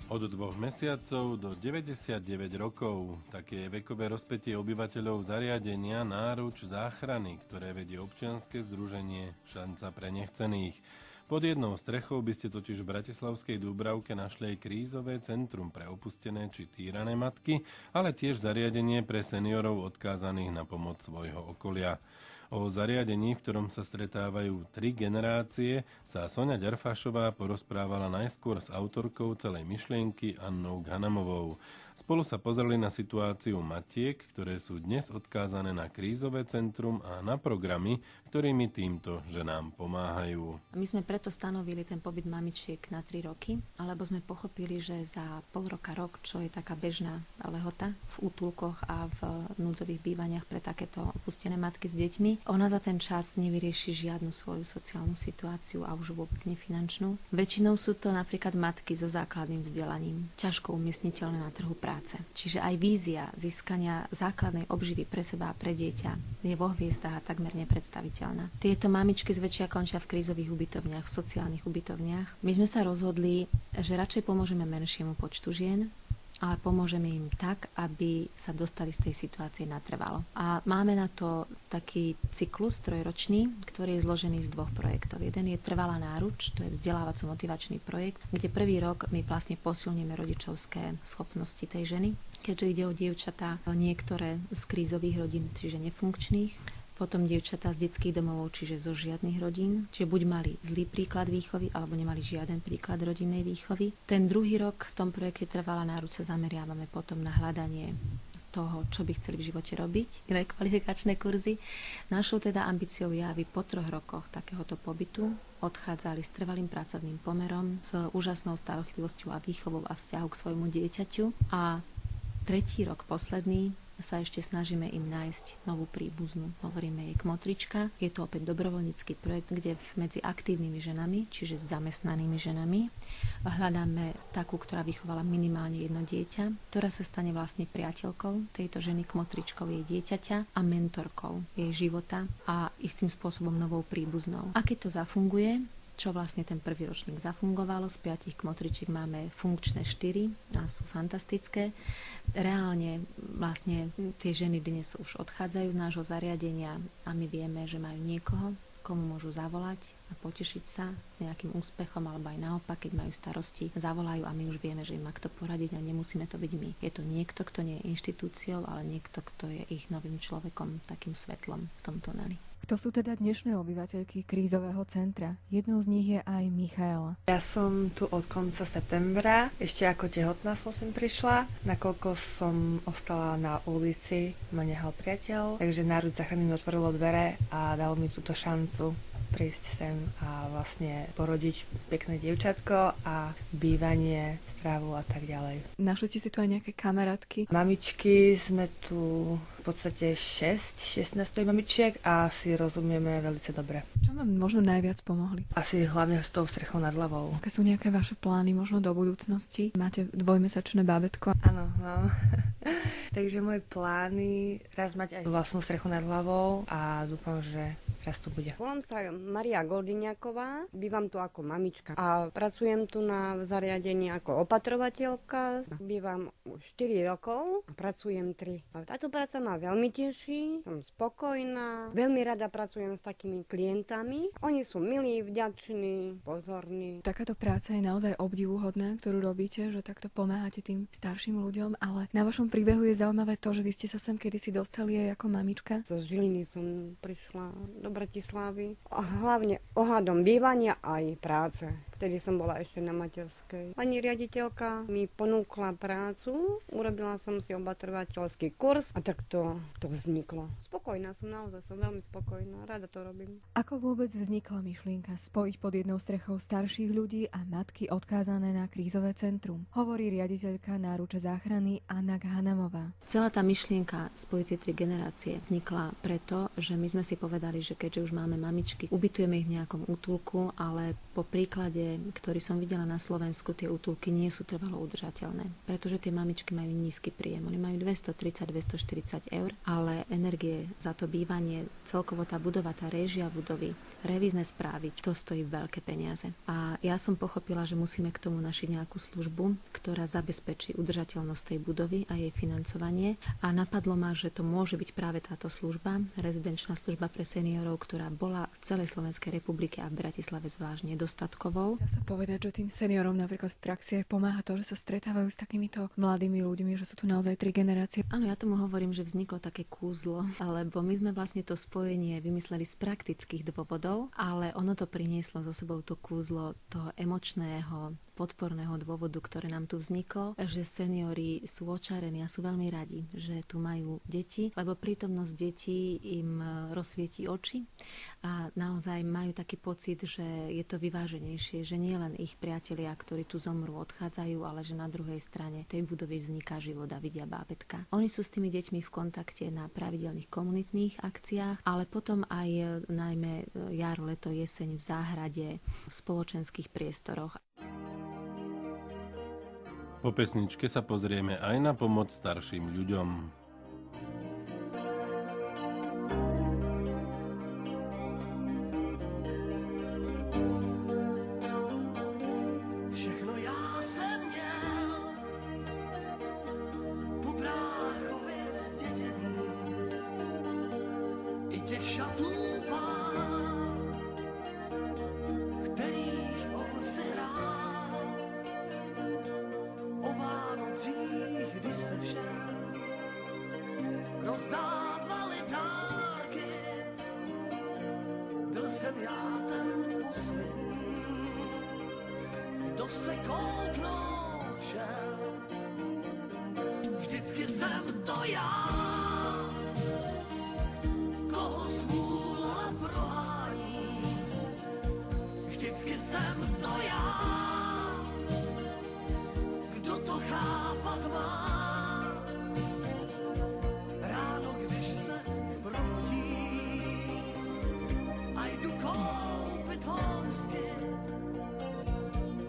Od 2 mesiacov do 99 rokov. Také je vekové rozpätie obyvateľov zariadenia Náruč záchrany, ktoré vedie občianske združenie Šanca pre nechcených. Pod jednou strechou by ste totiž v bratislavskej Dúbravke našli aj krízové centrum pre opustené či týrané matky, ale tiež zariadenie pre seniorov odkázaných na pomoc svojho okolia. O zariadení, v ktorom sa stretávajú 3 generácie, sa Soňa Ďarfášová porozprávala najskôr s autorkou celej myšlienky Annou Ghanamovou. Spolu sa pozreli na situáciu matiek, ktoré sú dnes odkázané na krízové centrum a na programy, ktorými týmto ženám pomáhajú. My sme preto stanovili ten pobyt mamičiek na 3 roky, alebo sme pochopili, že za pol roka, rok, čo je taká bežná lehota v útulkoch a v núdzových bývaniach pre takéto opustené matky s deťmi, ona za ten čas nevyrieši žiadnu svoju sociálnu situáciu a už vôbec nefinančnú. Väčšinou sú to napríklad matky so základným vzdelaním, ťažko umiestniteľné na trhu práce. Čiže aj vízia získania základnej obživy pre seba a pre dieťa je vo hviezdách a takmer nepredstaviteľná. Tieto mamičky zväčšia končia v krízových ubytovniach, v sociálnych ubytovniach. My sme sa rozhodli, že radšej pomôžeme menšiemu počtu žien, ale pomôžeme im tak, aby sa dostali z tej situácie natrvalo. A máme na to taký cyklus trojročný, ktorý je zložený z 2 projektov. Jeden je Trvalá náruč, to je vzdelávaco-motivačný projekt, kde prvý rok my vlastne posilníme rodičovské schopnosti tej ženy, keďže ide o dievčatá niektoré z krízových rodín, čiže nefunkčných, potom dievčatá z detských domov, čiže zo žiadnych rodín, čiže buď mali zlý príklad výchovy, alebo nemali žiaden príklad rodinnej výchovy. Ten druhý rok v tom projekte Trvalá náruč sa zameriavame potom na hľadanie toho, čo by chceli v živote robiť, rekvalifikačné kurzy. Našou teda ambíciou je, aby po 3 rokoch takéhoto pobytu odchádzali s trvalým pracovným pomerom, s úžasnou starostlivosťou a výchovou a vzťahu k svojmu dieťaťu. A tretí rok, posledný, sa ešte snažíme im nájsť novú príbuznú. Hovoríme jej Kmotrička. Je to opäť dobrovoľnícky projekt, kde medzi aktívnymi ženami, čiže zamestnanými ženami, hľadáme takú, ktorá vychovala minimálne jedno dieťa, ktorá sa stane vlastne priateľkou tejto ženy, Kmotričkou jej dieťaťa a mentorkou jej života a istým spôsobom novou príbuznou. A keď to zafunguje, čo vlastne ten prvý ročník zafungovalo. Z 5 kmotričiek máme funkčné 4 a sú fantastické. Reálne vlastne tie ženy dnes už odchádzajú z nášho zariadenia a my vieme, že majú niekoho, komu môžu zavolať a potešiť sa s nejakým úspechom, alebo aj naopak, keď majú starosti, zavolajú a my už vieme, že im má kto poradiť a nemusíme to byť my. Je to niekto, kto nie je inštitúciou, ale niekto, kto je ich novým človekom, takým svetlom v tom tuneli. Kto sú teda dnešné obyvateľky krízového centra? Jednou z nich je aj Michaela. Ja som tu od konca septembra. Ešte ako tehotná som sem prišla. Nakoľko som ostala na ulici, ma nehal priateľ. Takže Náruč záchrany mi otvorilo dvere a dal mi túto šancu prísť sem a vlastne porodiť pekné dievčatko a bývanie, strávu a tak ďalej. Našli ste si tu aj nejaké kamarátky? Mamičky sme tu v podstate 16 mamičiek a si rozumieme veľmi dobre. Čo vám možno najviac pomohli? Asi hlavne s tou strechou nad hlavou. Aké sú nejaké vaše plány možno do budúcnosti? Máte 2-mesačné bábätko? Áno, mám. Takže moje plány raz mať aj vlastnú strechu nad hlavou a dúfam, že raz to bude. Volám sa Maria Goldiňaková, bývam tu ako mamička a pracujem tu na zariadení ako opatrovateľka. Bývam už 4 rokov a pracujem 3. Táto práca ma veľmi teší, som spokojná, veľmi rada pracujem s takými klientami. Oni sú milí, vďační, pozorní. Takáto práca je naozaj obdivuhodná, ktorú robíte, že takto pomáhate tým starším ľuďom, ale na vašom príbehu je zaujímavé to, že vy ste sa sem kedysi dostali aj ako mamička. Zo Žiliny som prišla do Bratislavy a hlavne ohľadom bývania aj práce. Vtedy som bola ešte na materskej. Pani riaditeľka mi ponúkla prácu, urobila som si opatrovateľský kurz a tak to vzniklo. Spokojná som, naozaj som veľmi spokojná, rada to robím. Ako vôbec vznikla myšlienka spojiť pod jednou strechou starších ľudí a matky odkázané na krízové centrum? Hovorí riaditeľka Náruče záchrany Anna Ghanamová. Celá tá myšlienka spojiť tie 3 generácie vznikla preto, že my sme si povedali, že keďže už máme mamičky, ubytujeme ich v nejakom útulku, ale po príklade ktorý som videla na Slovensku, tie útulky nie sú trvalo udržateľné, pretože tie mamičky majú nízky príjem. Oni majú 230-240 eur, ale energie za to bývanie, celkovo tá budova, tá réžia budovy, revízne správy, to stojí veľké peniaze. A ja som pochopila, že musíme k tomu našiť nejakú službu, ktorá zabezpečí udržateľnosť tej budovy a jej financovanie. A napadlo ma, že to môže byť práve táto služba, rezidenčná služba pre seniorov, ktorá bola v celej Slovenskej republike a v Bratislave zvlášť nedostatkovou. Dá sa povedať, že tým seniorom napríklad v praxi aj pomáha to, že sa stretávajú s takýmito mladými ľuďmi, že sú tu naozaj 3 generácie. Áno, ja tomu hovorím, že vzniklo také kúzlo, lebo my sme vlastne to spojenie vymysleli z praktických dôvodov, ale ono to prinieslo so sebou to kúzlo toho emočného, podporného dôvodu, ktoré nám tu vzniklo, že seniori sú očarení a sú veľmi radi, že tu majú deti, lebo prítomnosť detí im rozsvietí oči a naozaj majú taký pocit, že je to vyváženejšie, že nie len ich priatelia, ktorí tu zomrú, odchádzajú, ale že na druhej strane tej budovy vzniká život a vidia bábätka. Oni sú s tými deťmi v kontakte na pravidelných komunitných akciách, ale potom aj najmä jar, leto, jeseň v záhrade, v spoločenských priestoroch. Po pesničke sa pozrieme aj na pomoc starším ľuďom. Rozdávali dárky, byl jsem já ten poslední, kdo se kouknout šel. Vždycky jsem to já, koho smůla prohání. Vždycky jsem to já, kdo to chápat má.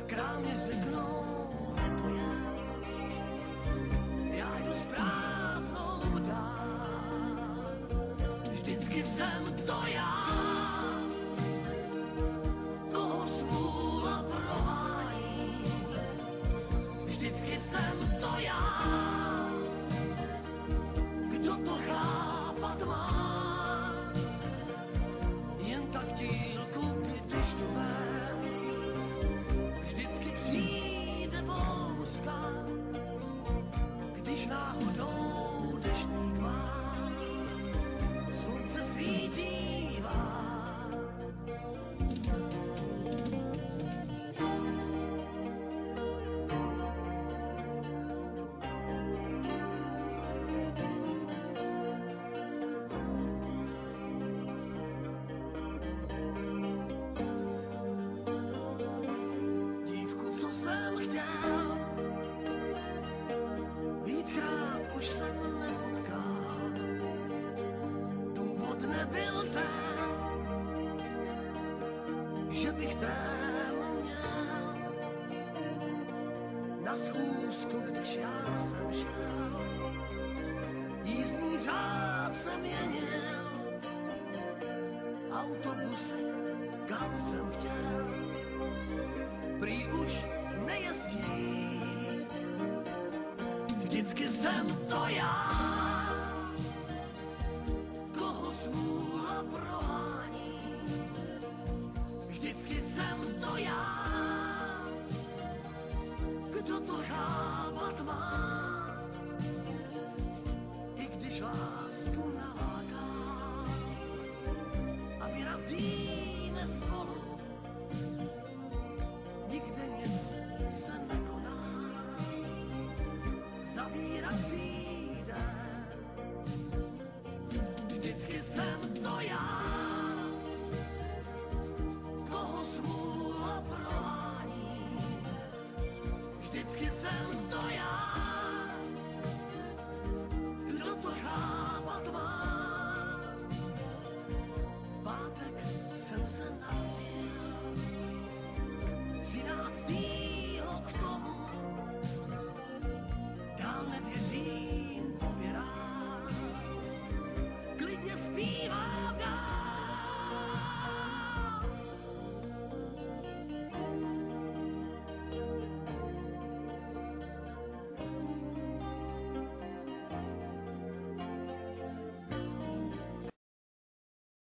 V krámě řeknou, že to je, já jdu s prázdnou dál. Vždycky jsem to já, koho smůla prohání. Vždycky jsem to já, kdo to chápat má. Jen tak dílku, když jdu ven, vždycky přijde bouřka, když náhodou deštník má, slunce svítívá. Nebyl ten, že bych trému měl na schůzku, když já jsem šel. Jízdní řád jsem měnil, autobusy, kam jsem chtěl, prý už nejezdí. Vždycky jsem to já, smůla prohání. Vždycky jsem to já, kdo to chápat má. I když lásku naláká a vyrazíme spolu, nikde nic se nekoná. Zavírací den, vždycky jsem to já, koho smůla prohání. Vždycky jsem